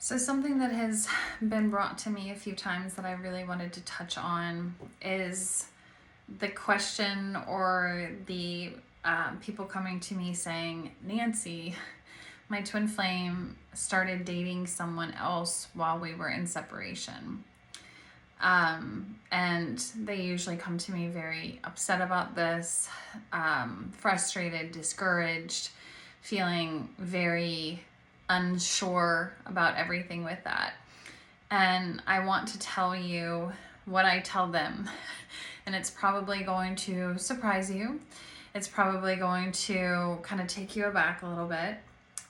So something that has been brought to me a few times that I really wanted to touch on is the question or the people coming to me saying, Nancy, my twin flame started dating someone else while we were in separation. And they usually come to me very upset about this, frustrated, discouraged, feeling very unsure about everything with that. And I want to tell you what I tell them. And it's probably going to surprise you. It's probably going to kind of take you aback a little bit.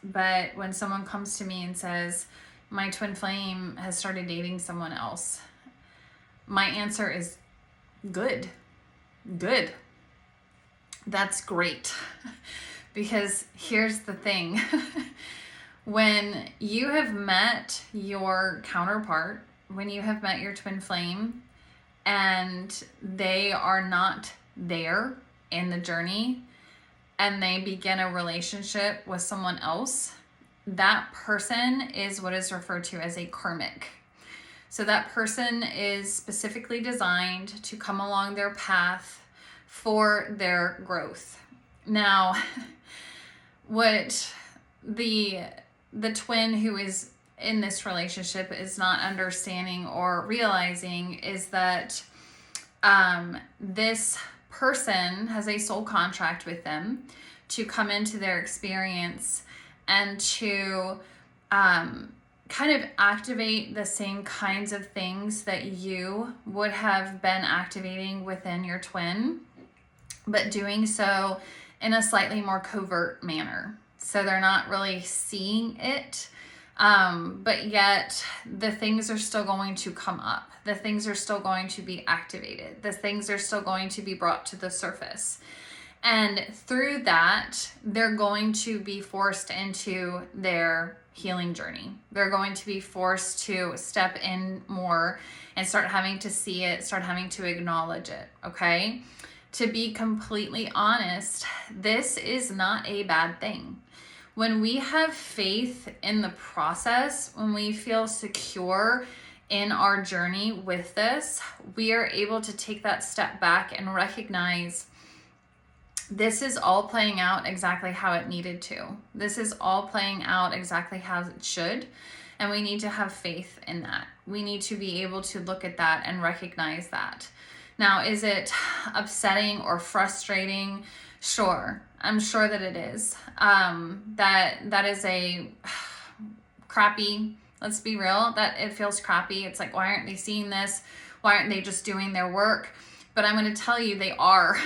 But when someone comes to me and says, my twin flame has started dating someone else, my answer is good. Good. That's great. Because here's the thing. When you have met your counterpart, when you have met your twin flame, and they are not there in the journey, and they begin a relationship with someone else, that person is what is referred to as a karmic. So that person is specifically designed to come along their path for their growth. Now, what the twin who is in this relationship is not understanding or realizing is that this person has a soul contract with them to come into their experience and to kind of activate the same kinds of things that you would have been activating within your twin, but doing so in a slightly more covert manner. So they're not really seeing it, but yet the things are still going to come up. The things are still going to be activated. The things are still going to be brought to the surface. And through that, they're going to be forced into their healing journey. They're going to be forced to step in more and start having to see it, start having to acknowledge it, okay? To be completely honest, this is not a bad thing. When we have faith in the process, when we feel secure in our journey with this, we are able to take that step back and recognize this is all playing out exactly how it needed to. This is all playing out exactly how it should. And we need to have faith in that. We need to be able to look at that and recognize that. Now, is it upsetting or frustrating? Sure. I'm sure that it is. That is a crappy, let's be real, that it feels crappy. It's like, why aren't they seeing this? Why aren't they just doing their work? But I'm going to tell you, they are.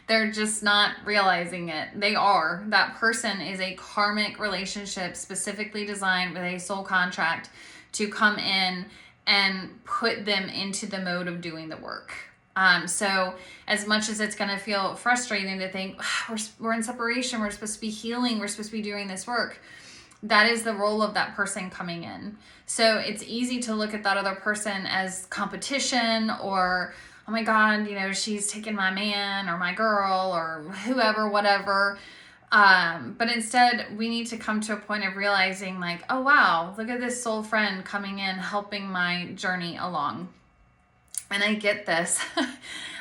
They're just not realizing it. They are. That person is a karmic relationship specifically designed with a soul contract to come in and put them into the mode of doing the work. So as much as it's going to feel frustrating to think, we're in separation, we're supposed to be healing, we're supposed to be doing this work, that is the role of that person coming in. So it's easy to look at that other person as competition or, oh my God, she's taking my man or my girl or whoever, whatever. But instead, we need to come to a point of realizing like, oh, wow, look at this soul friend coming in, helping my journey along. And I get this.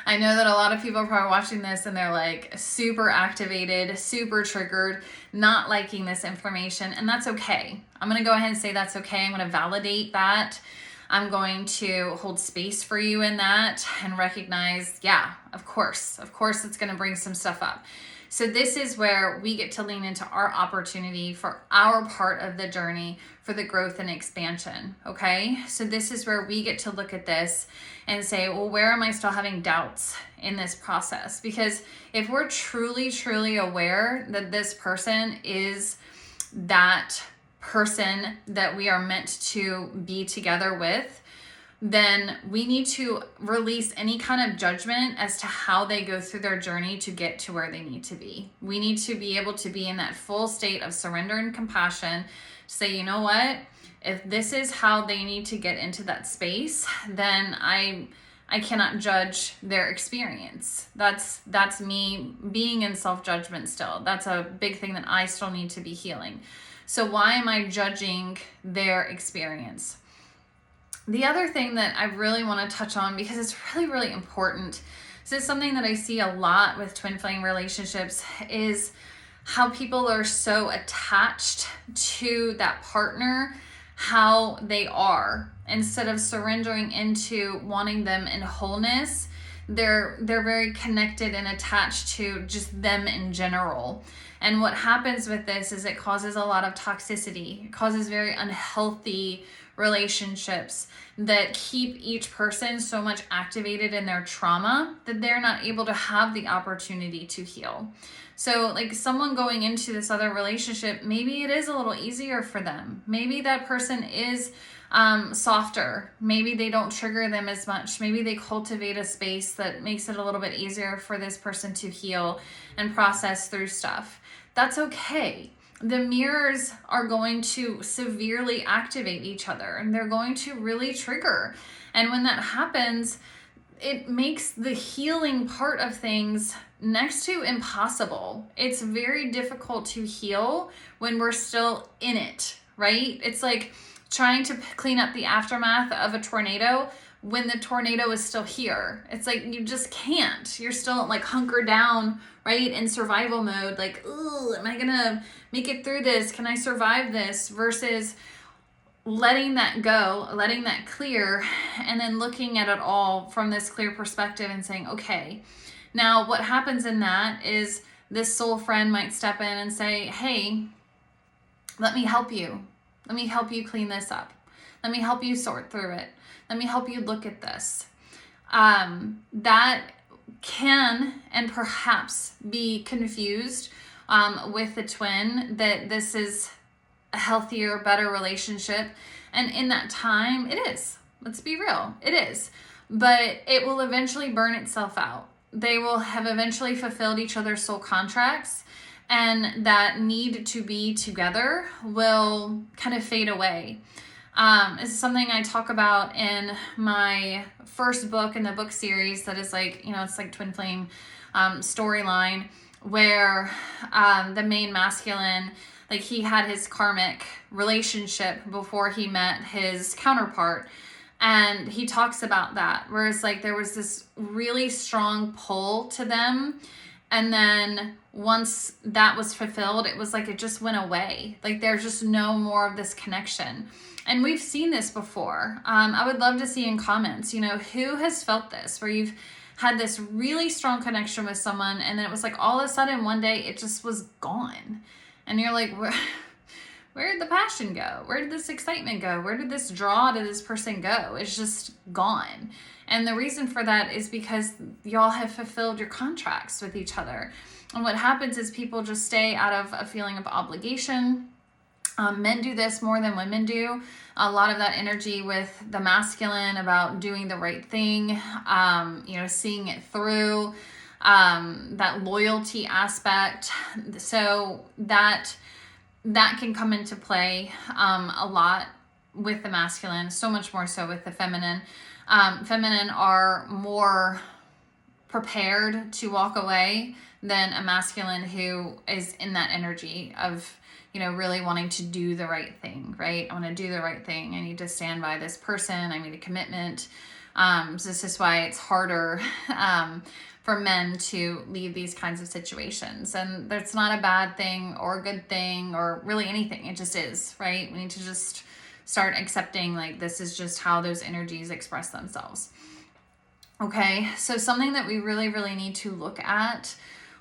I know that a lot of people are probably watching this and they're like super activated, super triggered, not liking this information. And that's okay. I'm going to go ahead and say that's okay. I'm going to validate that. I'm going to hold space for you in that and recognize, yeah, of course it's going to bring some stuff up. So this is where we get to lean into our opportunity for our part of the journey for the growth and expansion, okay? So this is where we get to look at this and say, well, where am I still having doubts in this process? Because if we're truly, truly aware that this person is that person that we are meant to be together with, then we need to release any kind of judgment as to how they go through their journey to get to where they need to be. We need to be able to be in that full state of surrender and compassion. Say, you know what? If this is how they need to get into that space, then I cannot judge their experience. That's me being in self-judgment still. That's a big thing that I still need to be healing. So why am I judging their experience? The other thing that I really want to touch on, because it's really, really important, so it's something that I see a lot with twin flame relationships, is how people are so attached to that partner, how they are, instead of surrendering into wanting them in wholeness. They're very connected and attached to just them in general. And what happens with this is it causes a lot of toxicity. It causes very unhealthy relationships that keep each person so much activated in their trauma that they're not able to have the opportunity to heal. So like someone going into this other relationship, maybe it is a little easier for them. Maybe that person is softer. Maybe they don't trigger them as much. Maybe they cultivate a space that makes it a little bit easier for this person to heal and process through stuff. That's okay. The mirrors are going to severely activate each other, and they're going to really trigger. And when that happens, it makes the healing part of things next to impossible. It's very difficult to heal when we're still in it, right? It's like trying to clean up the aftermath of a tornado when the tornado is still here. It's like you just can't. You're still like hunkered down, right, in survival mode, like, ooh, am I gonna make it through this? Can I survive this? Versus letting that go, letting that clear, and then looking at it all from this clear perspective and saying, okay, now what happens in that is this soul friend might step in and say, hey, let me help you. Let me help you clean this up. Let me help you sort through it. Let me help you look at this. That can and perhaps be confused with the twin, that this is a healthier, better relationship. And in that time, it is. Let's be real. It is. But it will eventually burn itself out. They will have eventually fulfilled each other's soul contracts, and that need to be together will kind of fade away. This is something I talk about in my first book in the book series that is like, it's like twin flame storyline, where the main masculine, like he had his karmic relationship before he met his counterpart. And he talks about that, where it's like there was this really strong pull to them. And then once that was fulfilled, it was like it just went away. Like there's just no more of this connection. And we've seen this before. I would love to see in comments, who has felt this, where you've had this really strong connection with someone, and then it was like all of a sudden one day it just was gone. And you're like, where did the passion go? Where did this excitement go? Where did this draw to this person go? It's just gone. And the reason for that is because y'all have fulfilled your contracts with each other. And what happens is people just stay out of a feeling of obligation. Men do this more than women do. A lot of that energy with the masculine about doing the right thing, seeing it through, that loyalty aspect. So that can come into play a lot with the masculine, so much more so with the feminine. Feminine are more prepared to walk away than a masculine who is in that energy of, really wanting to do the right thing, right? I want to do the right thing. I need to stand by this person. I need a commitment. So this is why it's harder for men to leave these kinds of situations. And that's not a bad thing or a good thing or really anything. It just is, right? We need to just start accepting like this is just how those energies express themselves. Okay, so something that we really, really need to look at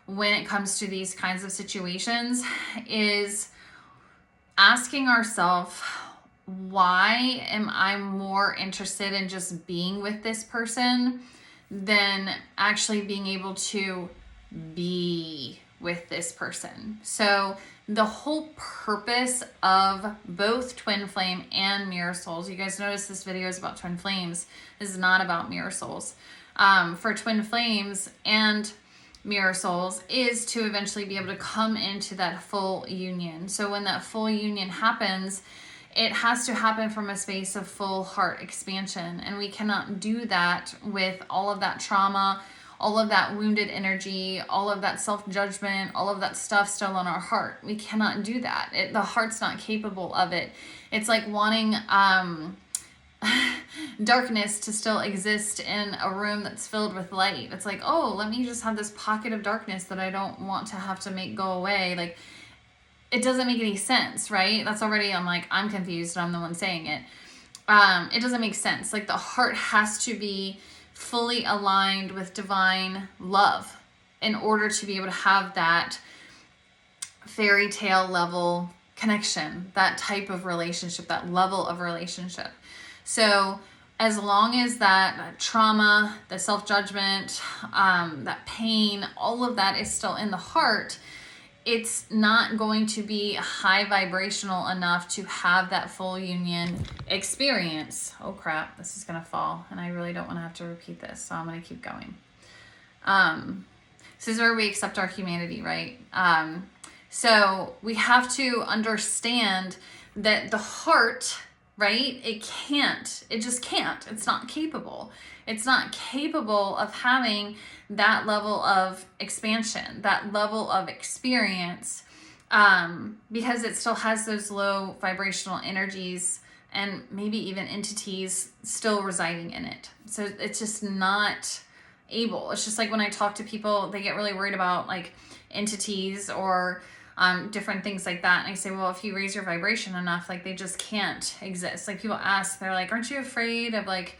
when it comes to these kinds of situations is asking ourselves, why am I more interested in just being with this person than actually being able to be with this person? So the whole purpose of both twin flame and mirror souls, you guys notice this video is about twin flames, this is not about mirror souls. For twin flames and mirror souls is to eventually be able to come into that full union. So when that full union happens, it has to happen from a space of full heart expansion. And we cannot do that with all of that trauma, all of that wounded energy, all of that self-judgment, all of that stuff still in our heart. We cannot do that. The heart's not capable of it. It's like wanting darkness to still exist in a room that's filled with light. It's like, oh, let me just have this pocket of darkness that I don't want to have to make go away. Like, it doesn't make any sense, right? That's already, I'm confused and I'm the one saying it. It doesn't make sense. Like, the heart has to be fully aligned with divine love in order to be able to have that fairy tale level connection, that type of relationship, that level of relationship. So as long as that trauma, the self-judgment, that pain, all of that is still in the heart, it's not going to be high vibrational enough to have that full union experience. Oh crap, this is gonna fall, and I really don't want to have to repeat this, so I'm gonna keep going. This is where we accept our humanity, right? So we have to understand that the heart, right? It just can't. It's not capable. It's not capable of having that level of expansion, that level of experience, because it still has those low vibrational energies and maybe even entities still residing in it. So it's just not able. It's just like when I talk to people, they get really worried about like entities or different things like that. And I say, well, if you raise your vibration enough, like they just can't exist. Like people ask, they're like, aren't you afraid of like,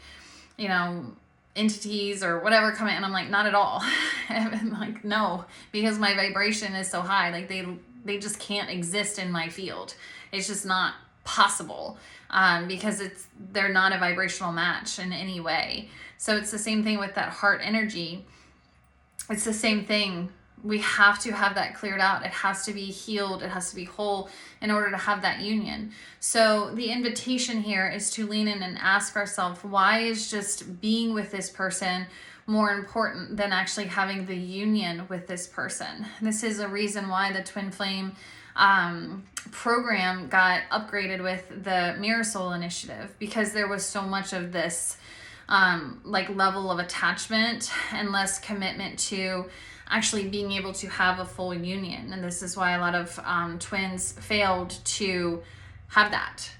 entities or whatever coming? And I'm like, not at all. I'm like, no, because my vibration is so high. Like they just can't exist in my field. It's just not possible, because they're not a vibrational match in any way. So it's the same thing with that heart energy. It's the same thing. We have to have that cleared out. It has to be healed. It has to be whole in order to have that union. So the invitation here is to lean in and ask ourselves, why is just being with this person more important than actually having the union with this person? This is a reason why the Twin Flame program got upgraded with the Mirror Soul Initiative, because there was so much of this level of attachment and less commitment to actually being able to have a full union. And this is why a lot of twins failed to have that.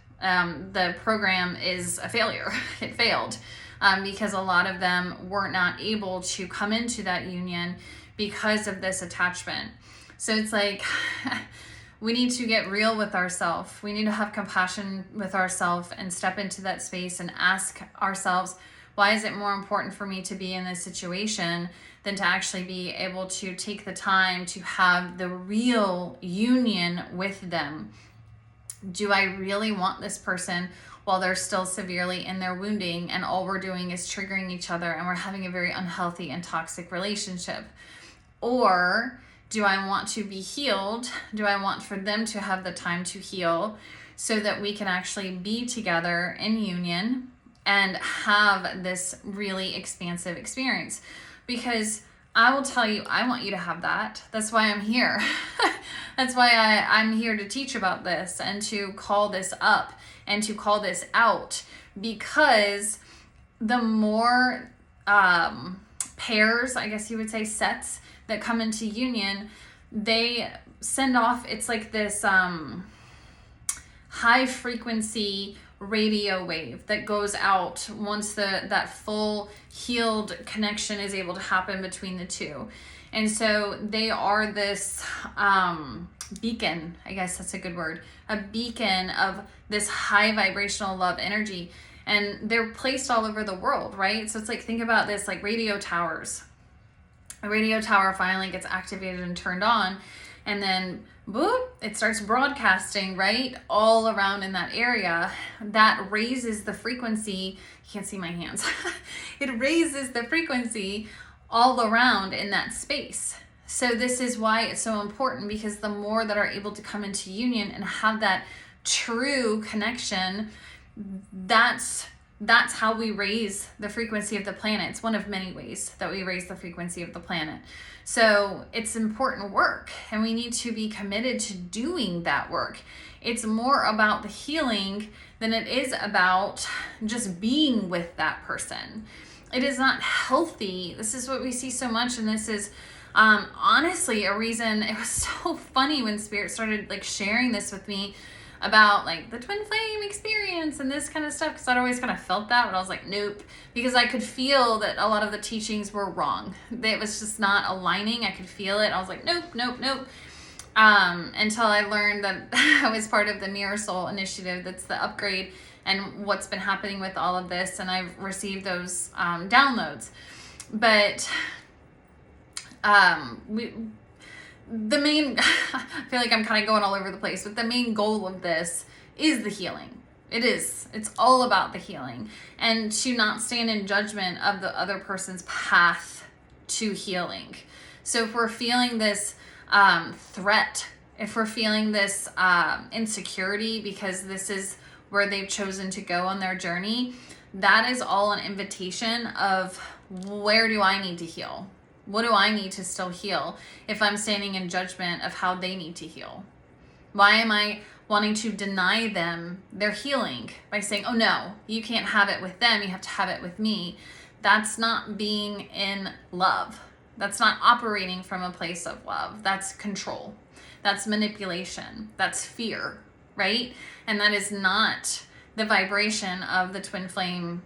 The program is a failure. It failed because a lot of them were not able to come into that union because of this attachment. So it's like, we need to get real with ourselves. We need to have compassion with ourselves and step into that space and ask ourselves, why is it more important for me to be in this situation than to actually be able to take the time to have the real union with them? Do I really want this person while they're still severely in their wounding and all we're doing is triggering each other and we're having a very unhealthy and toxic relationship? Or do I want to be healed? Do I want for them to have the time to heal so that we can actually be together in union and have this really expansive experience? Because I will tell you, I want you to have that. That's why I'm here. That's why I'm here to teach about this and to call this up and to call this out, because the more pairs, I guess you would say, sets that come into union, they send off, it's like this high frequency radio wave that goes out once that full healed connection is able to happen between the two. And so they are this beacon, I guess that's a good word, a beacon of this high vibrational love energy. And they're placed all over the world, right? So it's like, think about this, like radio towers. A radio tower finally gets activated and turned on, and then boop, it starts broadcasting, right, all around in that area. That raises the frequency. You can't see my hands. It raises the frequency all around in that space. So this is why it's so important, because the more that are able to come into union and have that true connection, that's how we raise the frequency of the planet. It's one of many ways that we raise the frequency of the planet. So it's important work, and we need to be committed to doing that work. It's more about the healing than it is about just being with that person. It is not healthy. This is what we see so much, and this is honestly a reason. It was so funny when Spirit started like sharing this with me about like the twin flame experience and this kind of stuff, because I'd always kind of felt that, but I was like, nope, because I could feel that a lot of the teachings were wrong. It was just not aligning. I could feel it. I was like, nope, nope, nope. Until I learned that I was part of the Mirror Soul Initiative. That's the upgrade and what's been happening with all of this. And I've received those downloads. But the main, I feel like I'm kind of going all over the place, but the main goal of this is the healing. It is. It's all about the healing, and to not stand in judgment of the other person's path to healing. So if we're feeling this threat, if we're feeling this insecurity because this is where they've chosen to go on their journey, that is all an invitation of, where do I need to heal? What do I need to still heal if I'm standing in judgment of how they need to heal? Why am I wanting to deny them their healing by saying, oh no, you can't have it with them, you have to have it with me? That's not being in love. That's not operating from a place of love. That's control. That's manipulation. That's fear, right? And that is not the vibration of the twin flame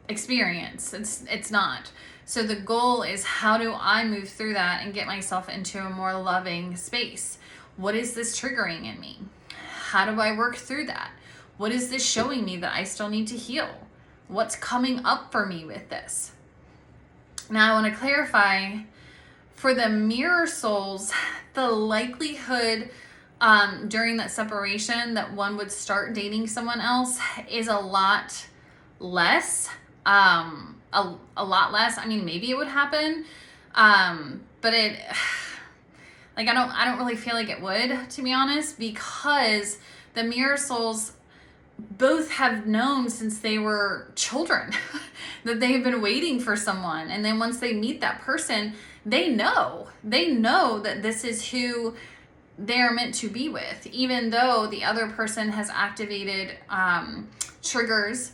experience. It's not. So the goal is, how do I move through that and get myself into a more loving space? What is this triggering in me? How do I work through that? What is this showing me that I still need to heal? What's coming up for me with this? Now I want to clarify, for the mirror souls, the likelihood during that separation that one would start dating someone else is a lot less. A lot less. I mean, maybe it would happen, but it, like, I don't really feel like it would, to be honest, because the mirror souls both have known since they were children that they've been waiting for someone, and then once they meet that person, they know that this is who they're meant to be with, even though the other person has activated triggers.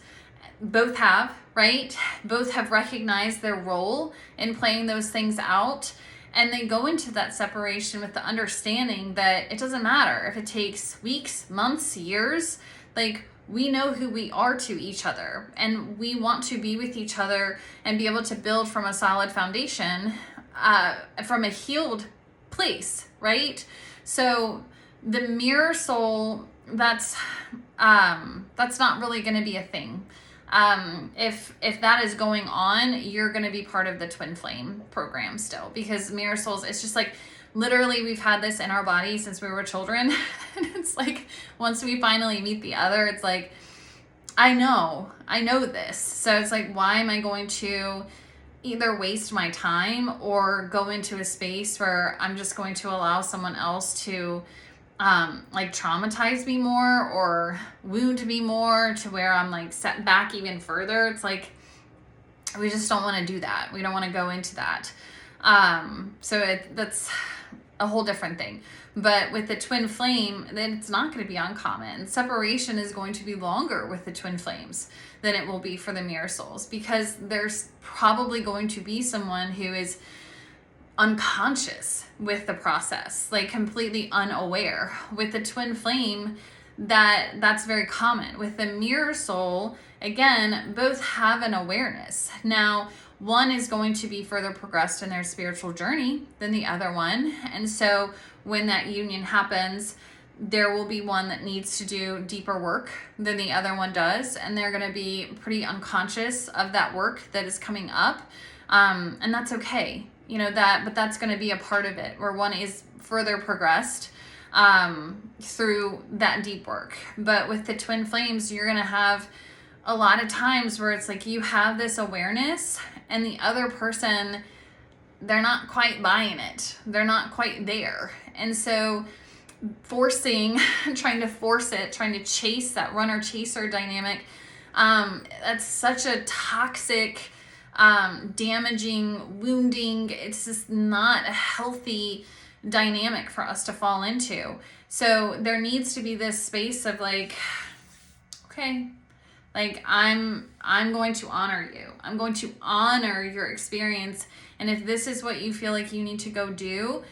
Both have, right? Both have recognized their role in playing those things out. And they go into that separation with the understanding that it doesn't matter if it takes weeks, months, years. Like, we know who we are to each other, and we want to be with each other and be able to build from a solid foundation, from a healed place, right? So the mirror soul, that's not really going to be a thing. If that is going on, you're going to be part of the twin flame program still, because mirror souls, it's just like, literally, we've had this in our body since we were children. And it's like, once we finally meet the other, it's like, I know this. So it's like, why am I going to either waste my time or go into a space where I'm just going to allow someone else to like traumatize me more or wound me more, to where I'm like set back even further? It's like, we just don't want to do that. We don't want to go into that. So that's a whole different thing. But with the twin flame, then it's not going to be uncommon. Separation is going to be longer with the twin flames than it will be for the mirror souls, because there's probably going to be someone who is unconscious with the process, like completely unaware. With the twin flame, that's very common. With the mirror soul, again, both have an awareness. Now, one is going to be further progressed in their spiritual journey than the other one. And so when that union happens, there will be one that needs to do deeper work than the other one does. And they're going to be pretty unconscious of that work that is coming up. And that's okay. You know, but that's going to be a part of it, where one is further progressed through that deep work. But with the twin flames, you're going to have a lot of times where it's like, you have this awareness and the other person, they're not quite buying it. They're not quite there. And so trying to force it, trying to chase that runner chaser dynamic, that's such a toxic, damaging, wounding. It's just not a healthy dynamic for us to fall into. So there needs to be this space of like, okay, Like I'm going to honor you. I'm going to honor your experience. And if this is what you feel like you need to go do,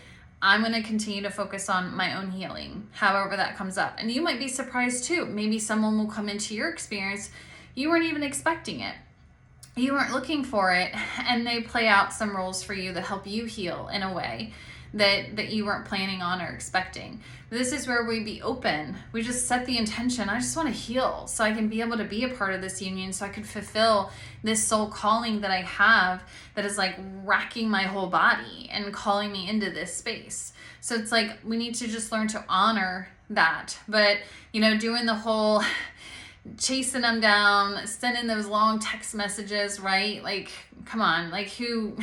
I'm going to continue to focus on my own healing, however that comes up. And you might be surprised too. Maybe someone will come into your experience. You weren't even expecting it. You weren't looking for it. And they play out some roles for you that help you heal in a way that you weren't planning on or expecting. This is where we be open. We just set the intention. I just want to heal so I can be able to be a part of this union, so I can fulfill this soul calling that I have that is like racking my whole body and calling me into this space. So it's like we need to just learn to honor that. But, you know, doing the whole chasing them down, sending those long text messages, right? Like, come on, like who...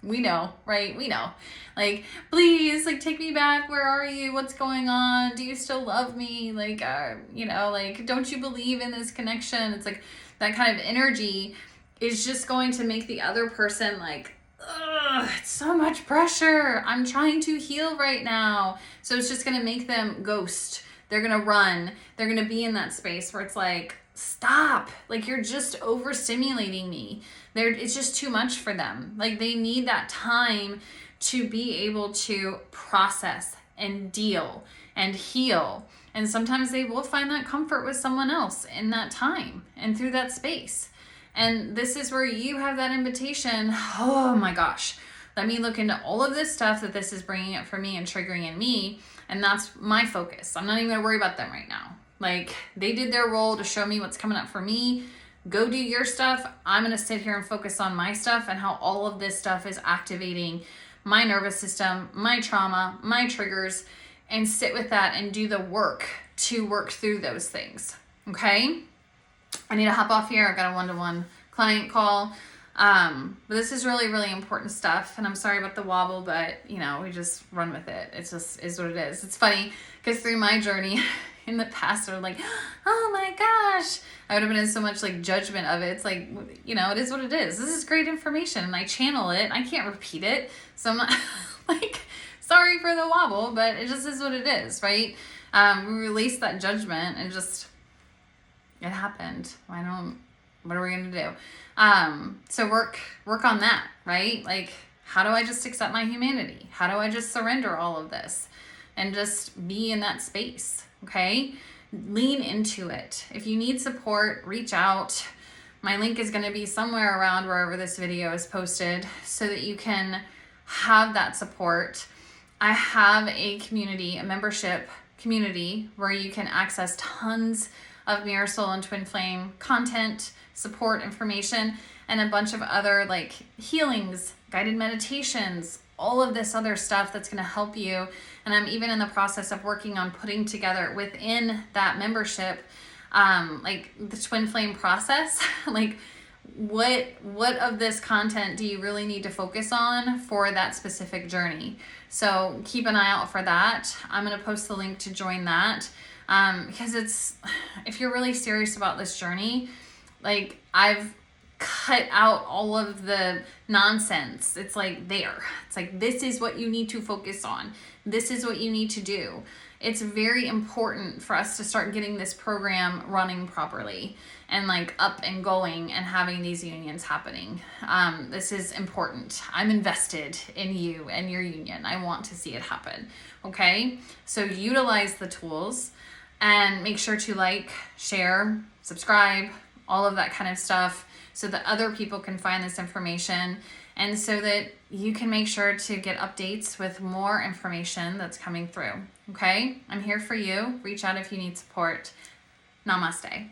We know, right? We know. Like, please, like, take me back. Where are you? What's going on? Do you still love me? Like, you know, like, don't you believe in this connection? It's like that kind of energy is just going to make the other person like, ugh, it's so much pressure. I'm trying to heal right now. So it's just going to make them ghost. They're going to run. They're going to be in that space where it's like, stop. Like, you're just overstimulating me. It's just too much for them. Like, they need that time to be able to process and deal and heal. And sometimes they will find that comfort with someone else in that time and through that space. And this is where you have that invitation. Oh my gosh. Let me look into all of this stuff that this is bringing up for me and triggering in me. And that's my focus. I'm not even going to worry about them right now. Like, they did their role to show me what's coming up for me. Go do your stuff. I'm going to sit here and focus on my stuff and how all of this stuff is activating my nervous system, my trauma, my triggers, and sit with that and do the work to work through those things. Okay? I need to hop off here. I've got a one-to-one client call. But this is really, really important stuff. And I'm sorry about the wobble, but, you know, we just run with it. It just is what it is. It's funny because through my journey in the past, I was like, oh my gosh, I would have been in so much like judgment of it. It's like, you know, it is what it is. This is great information and I channel it. I can't repeat it. So I'm not like, sorry for the wobble, but it just is what it is, right? We released that judgment and just, it happened. What are we going to do? So work on that, right? Like, how do I just accept my humanity? How do I just surrender all of this and just be in that space? Okay. Lean into it. If you need support, reach out. My link is going to be somewhere around wherever this video is posted so that you can have that support. I have a community, a membership community where you can access tons of Mirror Soul and Twin Flame content, support, information, and a bunch of other like healings, guided meditations, all of this other stuff that's going to help you. And I'm even in the process of working on putting together within that membership, like the Twin Flame process, like what of this content do you really need to focus on for that specific journey? So keep an eye out for that. I'm going to post the link to join that. Because if you're really serious about this journey, like I've cut out all of the nonsense. It's like it's like, this is what you need to focus on. This is what you need to do. It's very important for us to start getting this program running properly and like up and going and having these unions happening. This is important. I'm invested in you and your union. I want to see it happen. Okay. So utilize the tools and make sure to like, share, subscribe, all of that kind of stuff so that other people can find this information and so that you can make sure to get updates with more information that's coming through. Okay? I'm here for you. Reach out if you need support. Namaste.